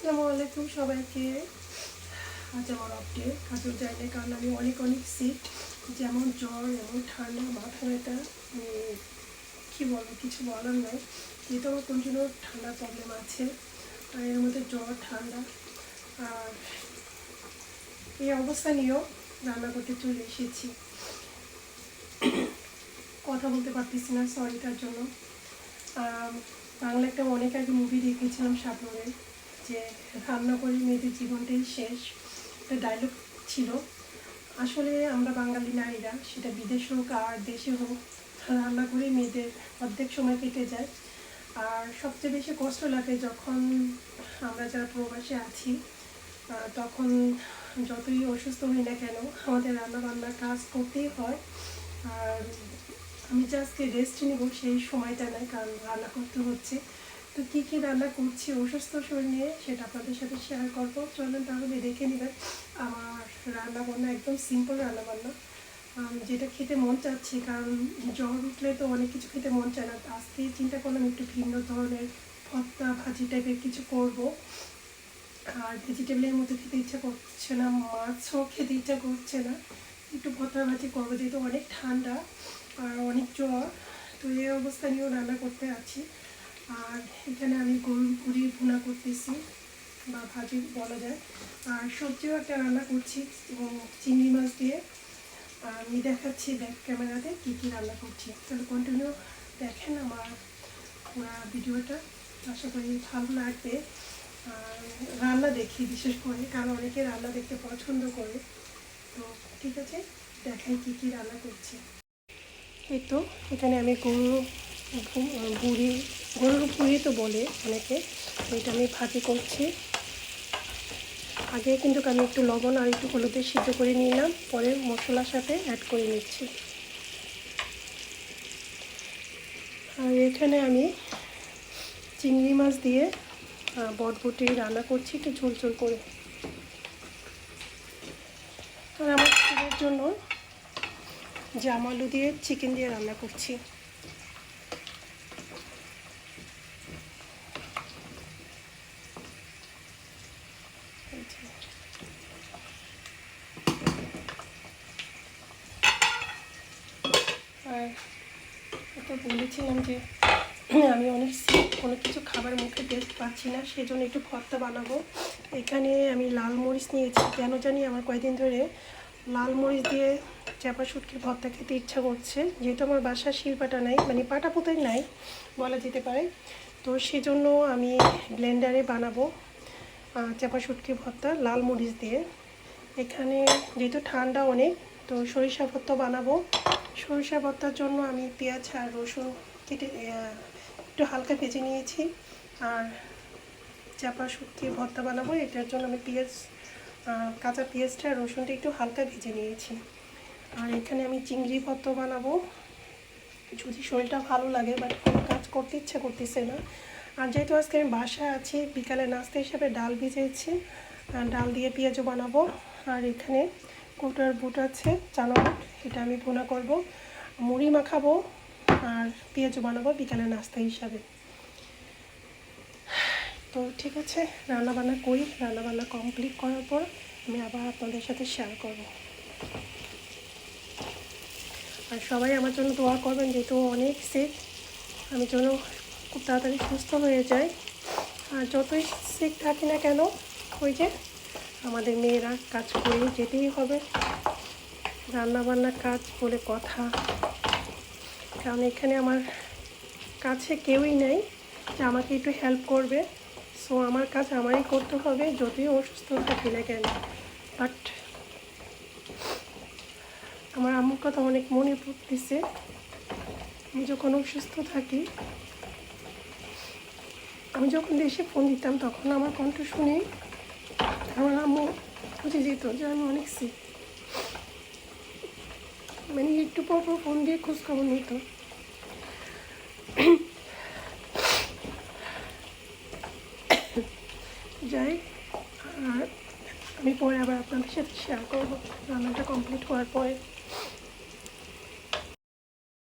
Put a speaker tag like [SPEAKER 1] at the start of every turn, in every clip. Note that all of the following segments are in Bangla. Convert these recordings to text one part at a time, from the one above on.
[SPEAKER 1] আসসালামু আলাইকুম সবাইকে। আজ আমার আপডেট কাজের জায়গায়, কারণ আমি অনেক সিক, যেমন জ্বর এমন ঠান্ডা মাথা ব্যথা, কী বলবো, কিছু বলার নয়। যেহেতু আমার কন্টিনিউ ঠান্ডার প্রবলেম আছে, আর এর মধ্যে জ্বর ঠান্ডা, আর এই অবস্থা নিয়েও রান্না করতে চলে এসেছি। কথা বলতে পারতেছি না, সরি তার জন্য। বাংলা একটা অনেক আগে মুভি দেখেছিলাম সাগরের, যে রান্না করে মেয়েদের জীবনটাই শেষ, একটা ডায়লগ ছিল। আসলে আমরা বাঙালি নারীরা, সেটা বিদেশ হোক আর দেশে হোক, রান্না করে মেয়েদের অর্ধেক সময় কেটে যায়। আর সবচেয়ে বেশি কষ্ট লাগে যখন আমরা যারা প্রবাসে আছি, তখন যতই অসুস্থ হই না কেন আমাদের রান্না বান্নার কাজ করতেই হয়। আর আমি যে আজকে রেস্ট নেব সেই সময়টা নয়, কারণ রান্না করতে হচ্ছে। তো কী কী রান্না করছি অসুস্থ শরীর নিয়ে, সেটা আপনাদের সাথে শেয়ার করবো। চলেন তাহলে দেখে নেবেন আমার রান্নাবান্না, একদম সিম্পল রান্নাবান্না, যেটা খেতে মন চাচ্ছে। কারণ জ্বর উঠলে তো অনেক কিছু খেতে মন চায় না। আজকে চিন্তা করলাম একটু ভিন্ন ধরনের ভর্তা ভাজি টাইপের কিছু করব। আর ভেজিটেবলের মধ্যে খেতে ইচ্ছা করছে না, মাছও খেতে ইচ্ছা করছে না, একটু ভর্তা ভাজি করবো, যেহেতু অনেক ঠান্ডা আর অনেক জ্বর। তো এই অবস্থা নিয়েও রান্না করতে আছি। আর এখানে আমি গরুর ভুড়ি ভুনা করতেছি, বা ভাজি বলা যায়। আর সবজিও একটা রান্না করছি, এবং চিংড়ি মাছ দিয়ে। আমি দেখাচ্ছি ব্যাক ক্যামেরাতে কী কী রান্না করছি। তাহলে কন্টিনিউ দেখেন আমার পুরো ভিডিওটা, আশা করি ভালো লাগবে। আর রান্না দেখি বিশেষ করে, কারণ অনেকে রান্না দেখতে পছন্দ করে। তো ঠিক আছে, দেখাই কী কী রান্না করছি। এই তো এখানে আমি গরুর ভুড়ি তো বলে অনেকে, এটা আমি ভাজি করছি। আগে কিন্তু আমি একটু লবণ আর একটু হলুদে সিদ্ধ করে নিলাম, পরে মশলার সাথে অ্যাড করে নিচ্ছি। আর এখানে আমি চিংড়ি মাছ দিয়ে বটবটি রান্না করছি, একটু ঝোল ঝোল করে। আর আমার ছেলের জন্য জাম আলু দিয়ে চিকেন দিয়ে রান্না করছি। আর এটা বলেছিলাম যে আমি অনেক কোনো কিছু খাবার মুখে টেস্ট পাচ্ছি না, সেজন্য একটু ভর্তা বানাবো। এখানে আমি লাল মরিচ নিয়েছি, কেন জানি আমার কয়েকদিন ধরে লাল মরিচ দিয়ে চাপা শুটকির ভর্তা খেতে ইচ্ছা করছে। যেহেতু আমার বাসার শিলপাটা নাই, মানে পাটা পুঁতাই নাই বলা যেতে পারে, তো সেজন্য আমি ব্লেন্ডারে বানাবো চাপা শুটকির ভর্তা লাল মরিচ দিয়ে। এখানে যেহেতু ঠান্ডা অনেক, তো সরিষা ভর্তা বানাবো। সরিষা ভর্তার জন্য আমি পেঁয়াজ আর রসুন কেটে একটু হালকা ভেজে নিয়েছি। আর চাপা শুটকির ভর্তা বানাবো, এটার জন্য আমি কাঁচা পেঁয়াজটা আর রসুনটা একটু হালকা ভেজে নিয়েছি। আর এখানে আমি চিংড়ি ভর্তা বানাবো, যদি শরীরটা ভালো লাগে, বাট কোনো কাজ করতে ইচ্ছা করতেছে না। আর যেহেতু আজকে আমি বাসায় আছি, বিকালে নাস্তা হিসাবে ডাল ভিজেছি, ডাল দিয়ে পেঁয়াজও বানাবো। আর এখানে কোটার বুট আছে, চানা বুট, এটা আমি ভুনা করব, মুড়ি মাখাবো আর পেঁয়াজও বানাবো বিকালে নাস্তা হিসাবে। তো ঠিক আছে, রান্নাবান্না করি, রান্নাবান্না কমপ্লিট করার পর আমি আবার আপনাদের সাথে শেয়ার করব। আর সবাই আমার জন্য দোয়া করবেন, যেহেতু অনেক সিক, আমি যেন খুব তাড়াতাড়ি সুস্থ হয়ে যাই। আর যতই সিক থাকি না কেন, ওই যে আমাদের মেয়েরা কাজ করে যেতেই হবে, রান্নাবান্নার কাজ বলে কথা। কারণ এখানে আমার কাছে কেউই নেই যে আমাকে একটু হেল্প করবে, সো আমার কাজ আমারই করতে হবে, যতই অসুস্থ থাকি না কেন। বাট আমার আম্মুর কথা অনেক মনে পড়তেছে। আমি যখন অসুস্থ থাকি, আমি যখন দেশে ফোন দিতাম, তখন আমার কণ্ঠ শুনে আমার আম্মু বুঝে যেত যে আমি অনেক সিক। মানে একটু পর পর ফোন দিয়ে খোঁজখবর নিত। যাই, আর আমি পরে আবার আপনাদের সাথে শেয়ার করবো রান্নাটা কমপ্লিট হওয়ার পরে।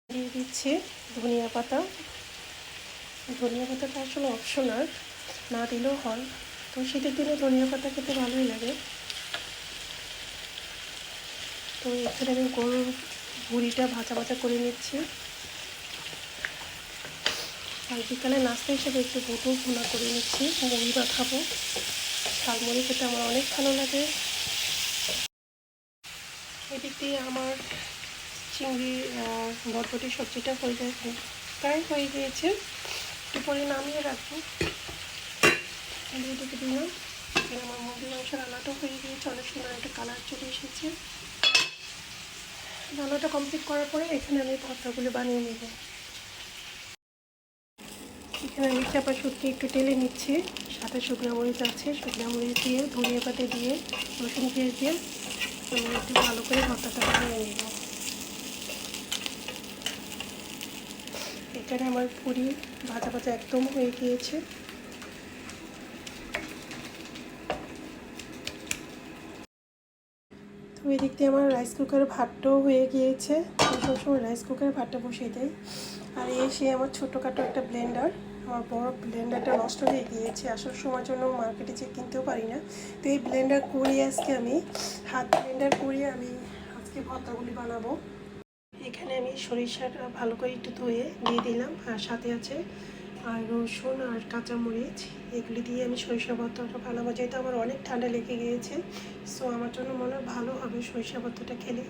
[SPEAKER 1] দিয়ে দিচ্ছি ধনিয়া পাতা। ধনিয়া পাতাটা আসলে অপশনাল, না দিলেও হয়, তো তো শীতের দিনে ধনিয়া পাতা খেতে ভালোই লাগে। তো এখানে আমি গরুর ভুঁড়িটা ভাজা ভাজা করে নিচ্ছি। আর বিকালে নাস্তা হিসেবে একটু পটল ভুনা করে নিচ্ছি, মুড়ি বা খাবো। ঝালমুড়ি খেতে আমার অনেক ভালো লাগে। এদিক দিয়ে আমার চিংড়ি বরবটি সবজিটা হয়ে গেছে, প্রায় হয়ে গিয়েছে। একটু পরে নামিয়ে রাখবো। এদিকে দিলাম, আমার মুরগির মাংস রান্নাটাও হয়ে গিয়েছে, অনেক সুন্দর একটা কালার চলে এসেছে। রান্নাটা কমপ্লিট করার পরে এখানে আমি ভর্তাগুলো বানিয়ে নেব। এখানে আমি চাপা শুটকি একটু টেলে নিচ্ছি, সাথে শুকনো মরিচ আছে, শুকনো মরিচ দিয়ে ধনিয়া পাতা দিয়ে রসুন পেঁয়াজ দিয়ে আমি একটু ভালো করে ভর্তাটা বানিয়ে নেব। এখানে আমার পুরি ভাজা ভাজা একদম হয়ে গিয়েছে। তো এই দিক দিয়ে আমার রাইস কুকারে ভাতটাও হয়ে গিয়েছে। সবসময় রাইস কুকারে ভাতটা বসিয়ে দেয়। আর এসে আমার ছোটোখাটো একটা ব্লেন্ডার, আমার বড় ব্লেন্ডারটা নষ্ট হয়ে গিয়েছে, আসার সময়ের জন্য মার্কেটে যে কিনতেও পারি না। তো এই ব্লেন্ডার করিয়ে আজকে আমি হাত ব্লেন্ডার করিয়ে আমি আজকে ভর্তাগুলি বানাবো। এখানে আমি সরিষাটা ভালো করে একটু ধুয়ে দিয়ে দিলাম, আর সাথে আছে আর রসুন আর কাঁচামরিচ, এগুলি দিয়ে আমি সরিষা ভর্তাটা বানাবো। যেহেতু আমার অনেক ঠান্ডা লেগে গিয়েছে, সো আমার জন্য মনে হয় ভালো হবে সরিষা ভর্তাটা খেলে।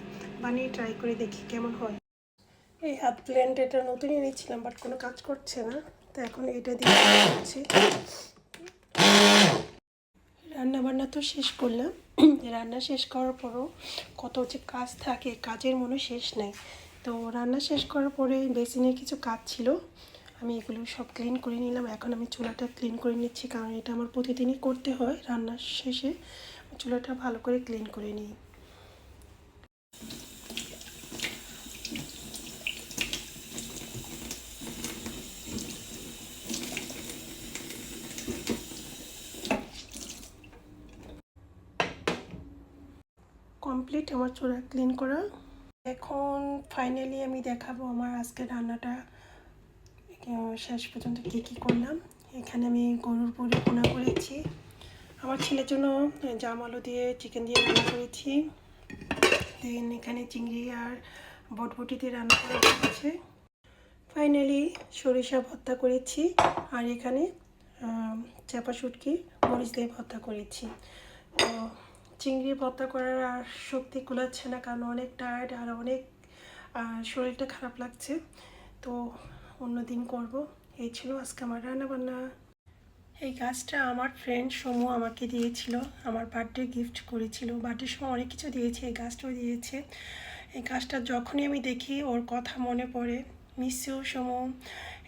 [SPEAKER 1] বানিয়ে ট্রাই করে দেখি কেমন হয়। এই হাত ব্লেন্ডারটা নতুন এনেছিলাম, বাট কোনো কাজ করছে না, তো এখন এটা দিয়ে করছি। রান্নাবান্না তো শেষ করলাম। রান্না শেষ করার পরও কত যে কাজ থাকে, কাজের মনে শেষ নেই। তো রান্না শেষ করার পরে বেসিনের কিছু কাজ ছিল, আমি এগুলো সব ক্লিন করে নিলাম। এখন আমি চুলাটা ক্লিন করে নিচ্ছি, কারণ এটা আমার প্রতিদিনই করতে হয়। রান্নার শেষে চুলাটা ভালো করে ক্লিন করে নিই। কমপ্লিট আমার চুলা ক্লিন করা। এখন ফাইনালি আমি দেখাবো আমার আজকের রান্নাটা শেষ পর্যন্ত কী কী করলাম। এখানে আমি গরুর পুরি ভুনা করেছি, আমার ছেলের জন্য জাম আলু দিয়ে চিকেন দিয়ে রান্না করেছি। দেন এখানে চিংড়ি আর বটবটি দিয়ে রান্না করা হয়েছে। ফাইনালি সরিষা ভর্তা করেছি, আর এখানে চাপা শুটকি মরিচ দিয়ে ভর্তা করেছি। তো চিংড়ি ভর্তা করার আর শক্তি কুলাচ্ছে না, কারণ অনেক টায়ার্ড আর অনেক শরীরটা খারাপ লাগছে। তো অন্য দিন করব। এই ছিল আজকে আমার রান্নাবান্না। এই গাছটা আমার ফ্রেন্ড সমু আমাকে দিয়েছিল, আমার বার্থডে গিফট করেছিল। বার্থডের সময় অনেক কিছু দিয়েছে, এই গাছটাও দিয়েছে। এই গাছটা যখনই আমি দেখি ওর কথা মনে পড়ে। মিস ইউ সমু।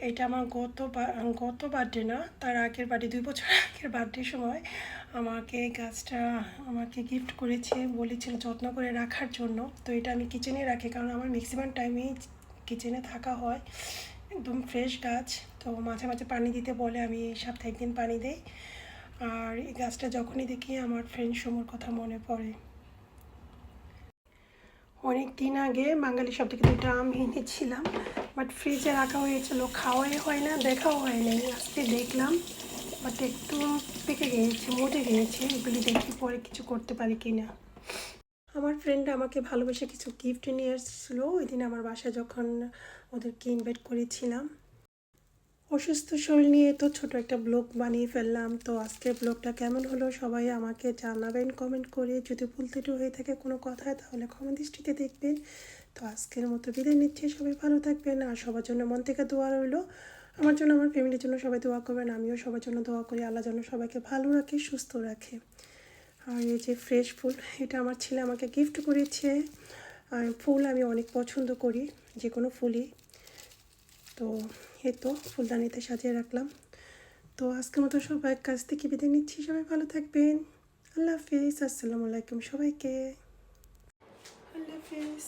[SPEAKER 1] এটা আমার গত বার্থডে না, তার আগের বার্থডে, 2 বছর আগের বার্থডের সময় আমাকে এই গাছটা আমাকে গিফট করেছে, বলেছিল যত্ন করে রাখার জন্য। তো এটা আমি কিচেনে রাখি, কারণ আমার ম্যাক্সিমাম টাইমেই কিচেনে থাকা হয়। একদম ফ্রেশ গাছ, তো মাঝে মাঝে পানি দিতে বলে, আমি সপ্তাহে 1 দিন পানি দিই। আর এই গাছটা যখনই দেখি আমার ফ্রেন্ড সমুর কথা মনে পড়ে। অনেক দিন আগে বাঙালি সব থেকে 2টা আম এনেছিলাম, বাট ফ্রিজে রাখা হয়েছিল, খাওয়াই হয় না, দেখাও হয় নাই। আজকে দেখলাম, বাট একটু পেকে গিয়েছে, মরে গিয়েছে। এগুলি দেখি পরে কিছু করতে পারি কি না। আমার ফ্রেন্ড আমাকে ভালোবেসে কিছু গিফট নিয়ে এসেছিলো ওই দিন আমার বাসায়, যখন ওদেরকে ইনভাইট করেছিলাম। অসুস্থ শরীর নিয়ে তো ছোট একটা ব্লগ বানিয়ে ফেললাম। তো আজকের ব্লগটা কেমন হলো সবাই আমাকে জানাবেন কমেন্ট করে। যদি ভুল ত্রুটি হয়ে থাকে কোনো কথায়, তাহলে ক্ষমা দৃষ্টিতে দেখবেন। তো আজকের মতো বিদায় নিচ্ছি, সবাই ভালো থাকবেন। আর সবার জন্য মন থেকে দোয়া রইলো, আমার জন্য, আমার ফ্যামিলির জন্য সবাই দোয়া করবেন। আমিও সবার জন্য দোয়া করি, আল্লাহ যেন সবাইকে ভালো রাখে, সুস্থ রাখে। আর এই যে ফ্রেশ ফুল, এটা আমার ছেলে আমাকে গিফট করেছে। আর ফুল আমি অনেক পছন্দ করি, যে কোনো ফুলই। তো এই তো ফুলদানিতে সাজিয়ে রাখলাম। তো আজকের মতো সবাই কাছ থেকে বিদায় নিচ্ছি, সবাই ভালো থাকবেন। আল্লাহ হাফিজ, আসসালামু আলাইকুম সবাইকে। আল্লাহ হাফিজ।